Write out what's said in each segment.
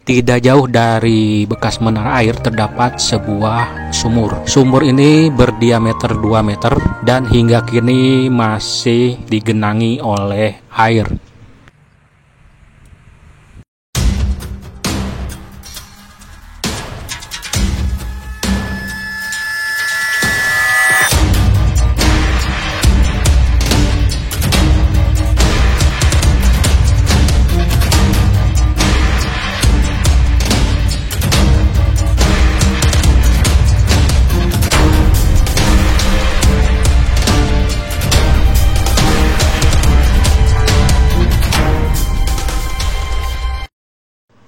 Tidak jauh dari bekas menara air terdapat sebuah sumur. Sumur ini berdiameter 2 meter dan hingga kini masih digenangi oleh air.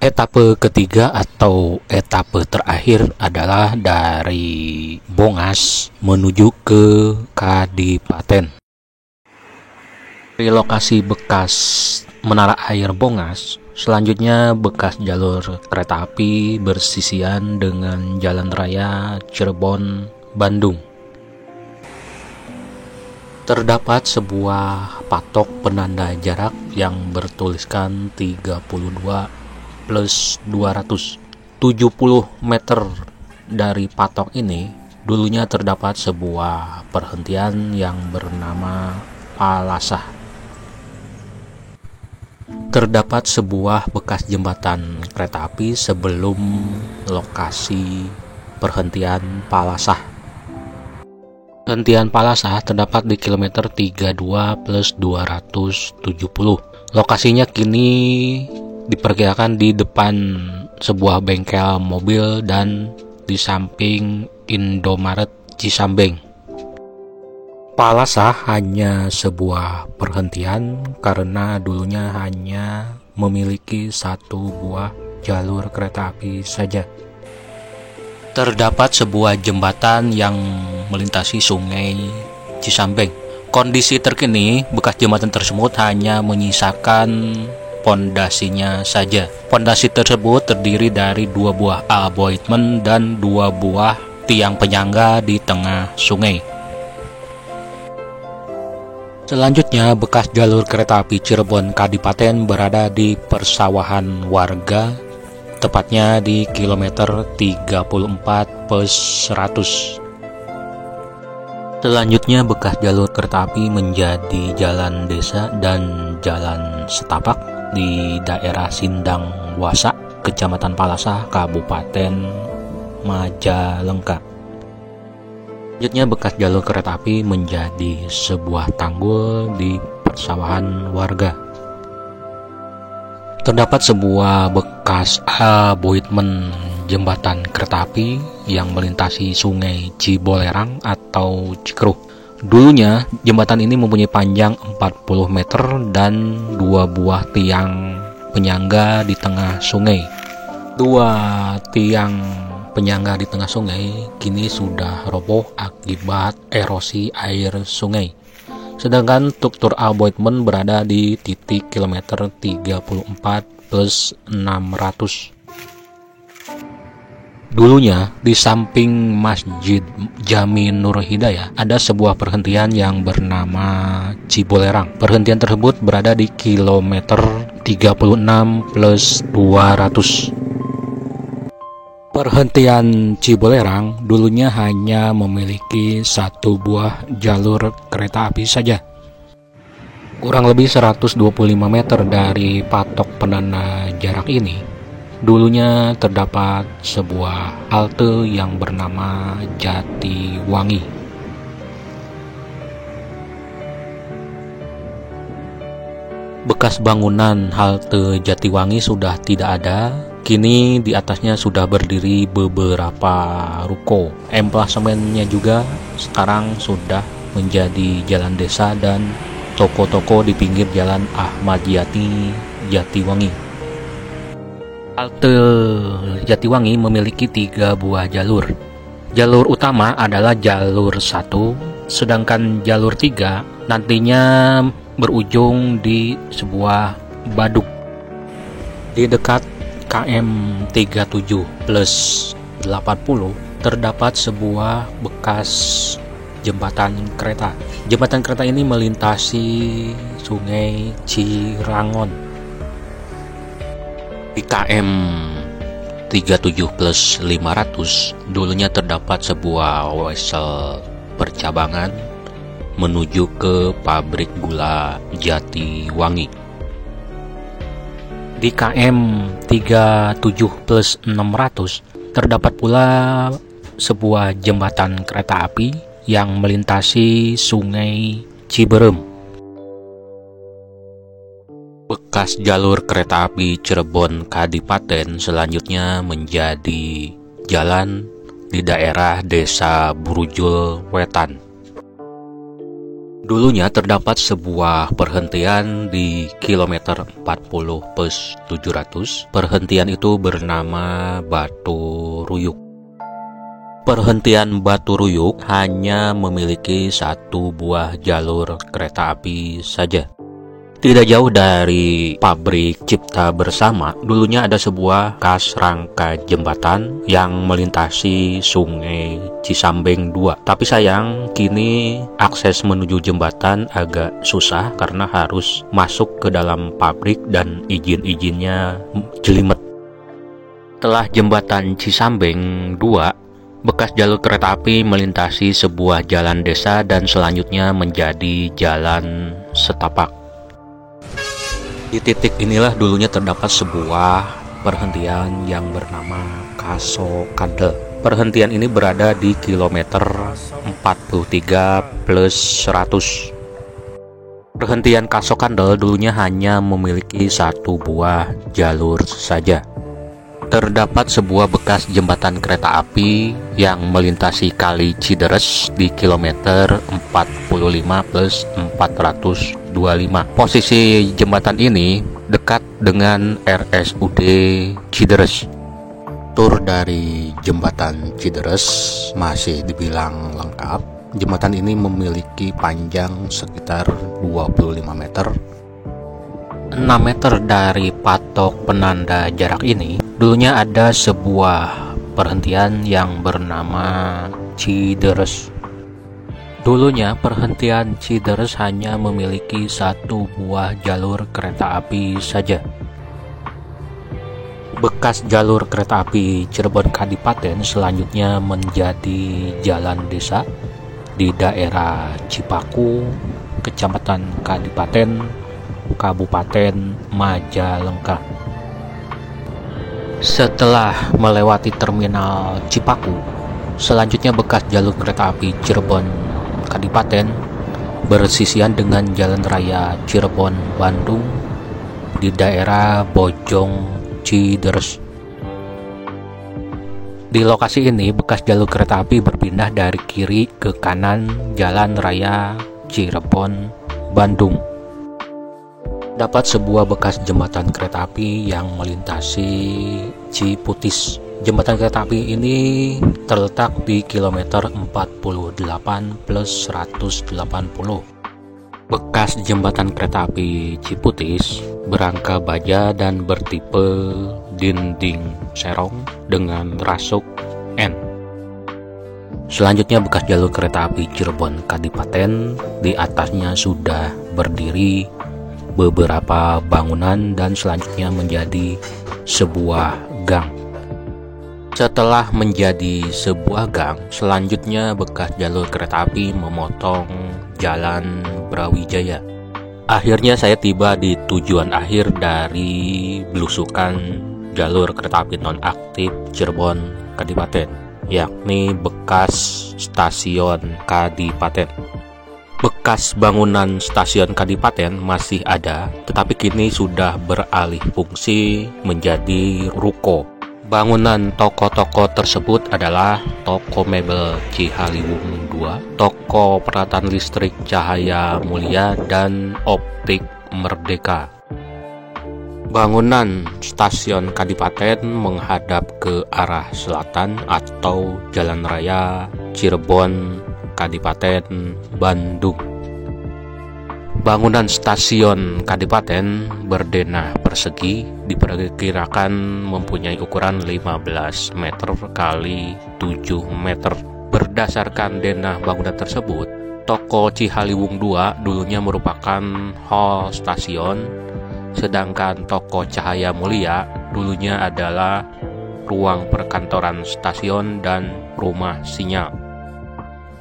Etape ketiga atau etape terakhir adalah dari Bongas menuju ke Kadipaten. Di lokasi bekas menara air Bongas, selanjutnya bekas jalur kereta api bersisian dengan Jalan Raya Cirebon, Bandung. Terdapat sebuah patok penanda jarak yang bertuliskan 32+270 meter. Dari patok ini dulunya terdapat sebuah perhentian yang bernama Palasah. Terdapat sebuah bekas jembatan kereta api sebelum lokasi perhentian Palasah. Perhentian Palasah terdapat di kilometer 32+270. Lokasinya kini diperkirakan di depan sebuah bengkel mobil dan di samping Indomaret Cisambeng. Palasah hanya sebuah perhentian karena dulunya hanya memiliki satu buah jalur kereta api saja. Terdapat sebuah jembatan yang melintasi sungai Cisambeng. Kondisi terkini bekas jembatan tersebut hanya menyisakan pondasinya saja. Pondasi tersebut terdiri dari 2 buah abutment dan 2 buah tiang penyangga di tengah sungai. Selanjutnya, bekas jalur kereta api Cirebon Kadipaten berada di persawahan warga, tepatnya di kilometer 34+100. Selanjutnya, bekas jalur kereta api menjadi jalan desa dan jalan setapak di daerah Sindang Wasa, Kecamatan Palasah, Kabupaten Majalengka. Selanjutnya, bekas jalur kereta api menjadi sebuah tanggul di persawahan warga. Terdapat sebuah bekas abutment jembatan kereta api yang melintasi sungai Cibolerang atau Cikruh. Dulunya, jembatan ini mempunyai panjang 40 meter dan 2 buah tiang penyangga di tengah sungai. 2 tiang penyangga di tengah sungai kini sudah roboh akibat erosi air sungai. Sedangkan struktur abutment berada di titik kilometer 34+600. Dulunya, di samping Masjid Jami Nur Hidayah, ada sebuah perhentian yang bernama Cibolerang. Perhentian tersebut berada di kilometer 36+200. Perhentian Cibolerang dulunya hanya memiliki 1 buah jalur kereta api saja. Kurang lebih 125 meter dari patok penanda jarak ini, dulunya terdapat sebuah halte yang bernama Jatiwangi. Bekas bangunan halte Jatiwangi sudah tidak ada. Kini di atasnya sudah berdiri beberapa ruko. Emplasemennya juga sekarang sudah menjadi jalan desa dan toko-toko di pinggir jalan Ahmad Yani Jatiwangi. Halte Jatiwangi memiliki 3 buah jalur. Jalur utama adalah jalur 1, sedangkan jalur 3 nantinya berujung di sebuah baduk. Di dekat KM 37+80 terdapat sebuah bekas jembatan kereta. Jembatan kereta ini melintasi sungai Cirangon. Di KM 37 plus 500 dulunya terdapat sebuah wesel percabangan menuju ke pabrik gula Jatiwangi. Di KM 37 plus 600 terdapat pula sebuah jembatan kereta api yang melintasi Sungai Ciberem. Bekas jalur kereta api Cirebon Kadipaten selanjutnya menjadi jalan di daerah Desa Brujul Wetan. Dulunya terdapat sebuah perhentian di kilometer 40 plus 700. Perhentian itu bernama Batu Ruyuk. Perhentian Batu Ruyuk hanya memiliki satu buah jalur kereta api saja. Tidak jauh dari pabrik Cipta Bersama, dulunya ada sebuah kas rangka jembatan yang melintasi Sungai Cisambeng 2. Tapi sayang, kini akses menuju jembatan agak susah karena harus masuk ke dalam pabrik dan izin-izinnya jelimet. Setelah jembatan Cisambeng 2, bekas jalur kereta api melintasi sebuah jalan desa dan selanjutnya menjadi jalan setapak. Di titik inilah dulunya terdapat sebuah perhentian yang bernama Kaso Kandel. Perhentian ini berada di kilometer 43 plus 100. Perhentian Kaso Kandel dulunya hanya memiliki satu buah jalur saja. Terdapat sebuah bekas jembatan kereta api yang melintasi Kali Cideres di kilometer 45 plus 425. Posisi jembatan ini dekat dengan RSUD Cideres. Tur dari jembatan Cideres masih dibilang lengkap. Jembatan ini memiliki panjang sekitar 25 meter. 6 meter dari patok penanda jarak ini, dulunya ada sebuah perhentian yang bernama Cideres. Dulunya perhentian Cideres hanya memiliki satu buah jalur kereta api saja. Bekas jalur kereta api Cirebon Kadipaten selanjutnya menjadi jalan desa di daerah Cipaku, Kecamatan Kadipaten, Kabupaten Majalengka. Setelah melewati terminal Cipaku, selanjutnya bekas jalur kereta api Cirebon Kadipaten bersisian dengan Jalan Raya Cirebon Bandung di daerah Bojong Cideres. Di lokasi ini bekas jalur kereta api berpindah dari kiri ke kanan Jalan Raya Cirebon Bandung. Dapat sebuah bekas jembatan kereta api yang melintasi Ciputis. Jembatan kereta api ini terletak di kilometer 48 plus 180. Bekas jembatan kereta api Ciputis berangka baja dan bertipe dinding serong dengan rasuk N. Selanjutnya bekas jalur kereta api Cirebon Kadipaten, di atasnya sudah berdiri beberapa bangunan dan selanjutnya menjadi sebuah gang. Setelah menjadi sebuah gang, selanjutnya bekas jalur kereta api memotong Jalan Brawijaya. Akhirnya saya tiba di tujuan akhir dari belusukan jalur kereta api nonaktif Cirebon Kadipaten, yakni bekas stasiun Kadipaten. Bekas bangunan stasiun Kadipaten masih ada, tetapi kini sudah beralih fungsi menjadi ruko. Bangunan toko-toko tersebut adalah Toko Mebel Cihaliwung 2, Toko Peralatan Listrik Cahaya Mulia, dan Optik Merdeka. Bangunan stasiun Kadipaten menghadap ke arah selatan atau Jalan Raya Cirebon Kadipaten Bandung. Bangunan stasiun Kadipaten berdenah persegi, diperkirakan mempunyai ukuran 15 meter kali 7 meter. Berdasarkan denah bangunan tersebut, Toko Cihaliwung 2 dulunya merupakan hall stasiun, sedangkan Toko Cahaya Mulia dulunya adalah ruang perkantoran stasiun dan rumah sinyal.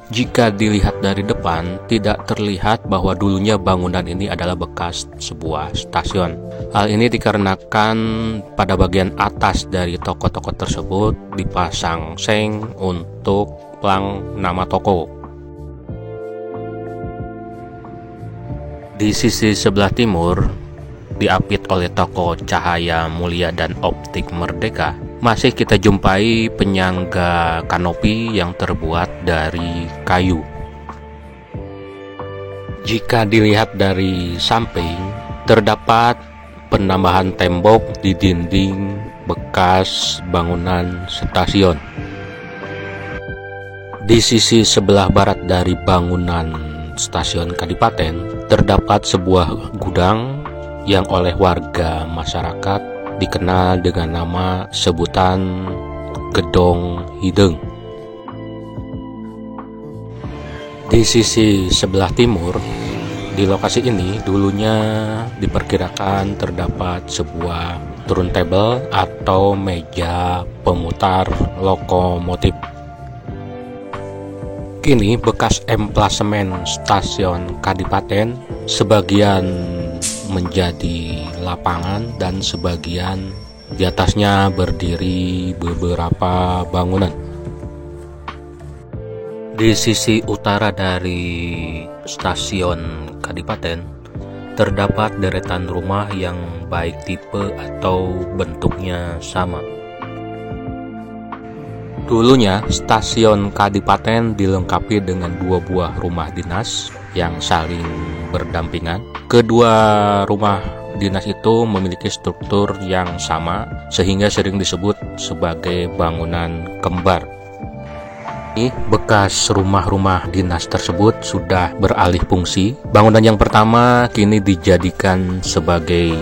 Jika dilihat dari depan, tidak terlihat bahwa dulunya bangunan ini adalah bekas sebuah stasiun. Hal ini dikarenakan pada bagian atas dari toko-toko tersebut dipasang seng untuk plang nama toko. Di sisi sebelah timur, diapit oleh toko Cahaya Mulia dan Optik Merdeka, masih kita jumpai penyangga kanopi yang terbuat dari kayu. Jika dilihat dari samping, terdapat penambahan tembok di dinding bekas bangunan stasiun. Di sisi sebelah barat dari bangunan stasiun Kadipaten, terdapat sebuah gudang yang oleh warga masyarakat dikenal dengan nama sebutan Gedong Hideng. Di sisi sebelah timur, di lokasi ini dulunya diperkirakan terdapat sebuah turntable atau meja pemutar lokomotif. Kini bekas emplasemen stasiun Kadipaten sebagian menjadi lapangan dan sebagian di atasnya berdiri beberapa bangunan. Di sisi utara dari stasiun Kadipaten terdapat deretan rumah yang baik tipe atau bentuknya sama. Dulunya stasiun Kadipaten dilengkapi dengan 2 buah rumah dinas yang saling berdampingan. Kedua rumah dinas itu memiliki struktur yang sama sehingga sering disebut sebagai bangunan kembar. Bekas rumah-rumah dinas tersebut sudah beralih fungsi. Bangunan yang pertama kini dijadikan sebagai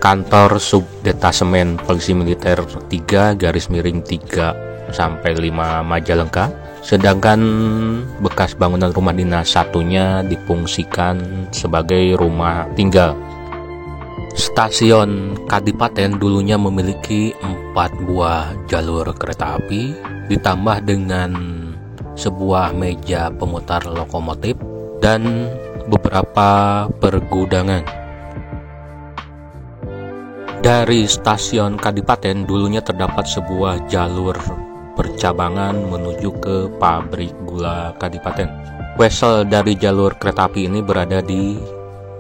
kantor subdetasemen Polisi Militer 3/3 sampai 5 Majalengka, sedangkan bekas bangunan rumah dinas satunya difungsikan sebagai rumah tinggal. Stasiun Kadipaten dulunya memiliki 4 buah jalur kereta api, ditambah dengan sebuah meja pemutar lokomotif dan beberapa pergudangan. Dari stasiun Kadipaten dulunya terdapat sebuah jalur percabangan menuju ke pabrik gula Kadipaten. Wesel dari jalur kereta api ini berada di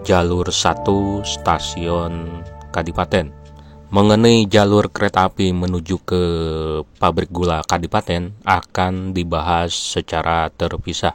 jalur 1 stasiun Kadipaten. Mengenai jalur kereta api menuju ke pabrik gula Kadipaten akan dibahas secara terpisah.